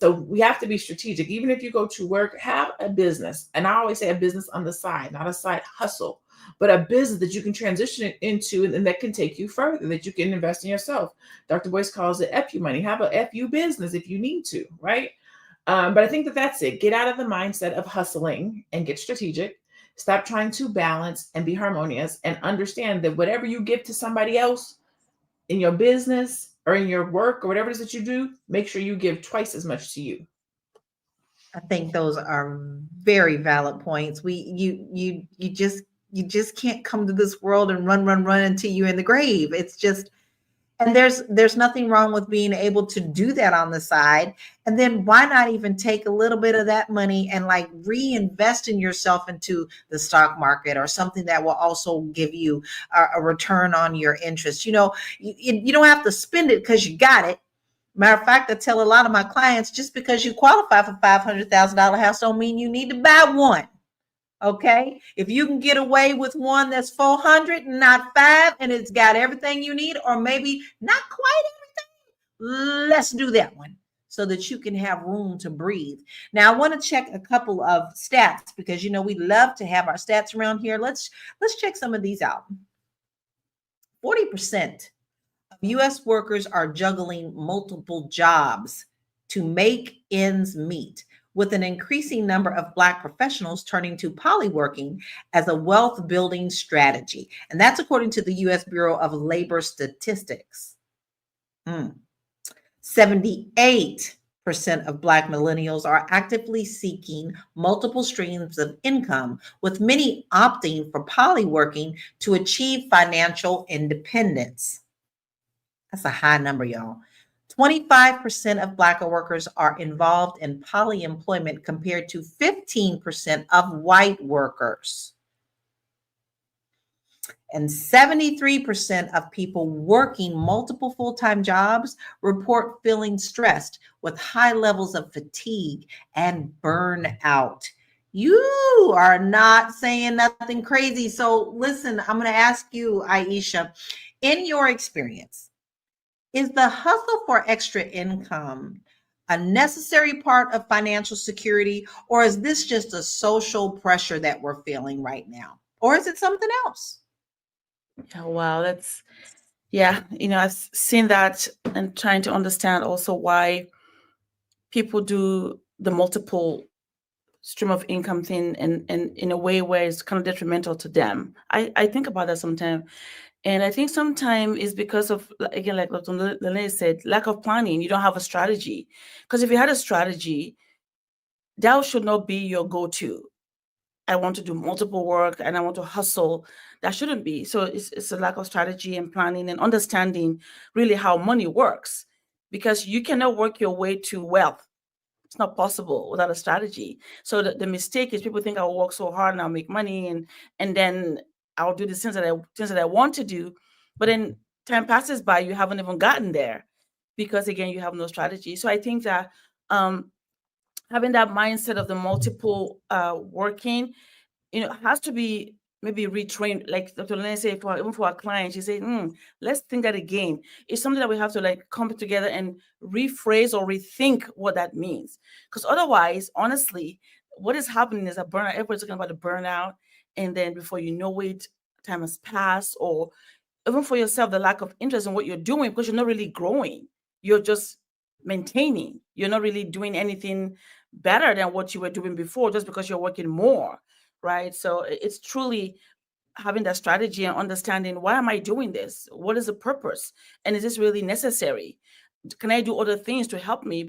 So we have to be strategic. Even if you go to work, have a business. And I always say a business on the side, not a side hustle, but a business that you can transition it into and that can take you further, that you can invest in yourself. Dr. Boyce calls it FU money. Have a FU business if you need to, right? But I think that that's it. Get out of the mindset of hustling and get strategic. Stop trying to balance and be harmonious and understand that whatever you give to somebody else in your business or in your work or whatever it is that you do, make sure you give twice as much to you. I think those are very valid points. You just can't come to this world and run until you're in the grave. It's just, and there's nothing wrong with being able to do that on the side. And then why not even take a little bit of that money and like reinvest in yourself into the stock market or something that will also give you a return on your interest. You know, you don't have to spend it because you got it. Matter of fact, I tell a lot of my clients, just because you qualify for $500,000 house don't mean you need to buy one. Okay, if you can get away with one that's 400 and not 5, and it's got everything you need, or maybe not quite everything, let's do that one so that you can have room to breathe. Now, I want to check a couple of stats because you know we love to have our stats around here. Let's check some of these out. 40% of U.S. workers are juggling multiple jobs to make ends meet, with an increasing number of Black professionals turning to polyworking as a wealth building strategy. And that's according to the U.S. Bureau of Labor Statistics. 78% of Black millennials are actively seeking multiple streams of income, with many opting for polyworking to achieve financial independence. That's a high number, y'all. 25% of Black workers are involved in polyemployment compared to 15% of white workers. And 73% of people working multiple full-time jobs report feeling stressed with high levels of fatigue and burnout. You are not saying nothing crazy. So listen, I'm going to ask you, Aisha, in your experience, is the hustle for extra income a necessary part of financial security, or is this just a social pressure that we're feeling right now? Or is it something else? Yeah, wow, I've seen that and trying to understand also why people do the multiple stream of income thing and in a way where it's kind of detrimental to them. I think about that sometimes. And I think sometimes it's because of, again, like Dr. Lene said, lack of planning. You don't have a strategy. Because if you had a strategy, that should not be your go-to. I want to do multiple work and I want to hustle. That shouldn't be. So it's a lack of strategy and planning and understanding really how money works. Because you cannot work your way to wealth. It's not possible without a strategy. So the mistake is people think I'll work so hard and I'll make money and then I'll do the things that I want to do, but then time passes by, you haven't even gotten there because again you have no strategy. So I think that having that mindset of the multiple working, has to be maybe retrained. Like Dr. Lene said, even for our clients, she said, let's think that again. It's something that we have to like come together and rephrase or rethink what that means. Because otherwise, honestly, what is happening is a burnout. Everybody's talking about a burnout. And then before you know it, time has passed, or even for yourself, the lack of interest in what you're doing because you're not really growing. You're just maintaining. You're not really doing anything better than what you were doing before just because you're working more, right? So it's truly having that strategy and understanding, why am I doing this? What is the purpose? And is this really necessary? Can I do other things to help me?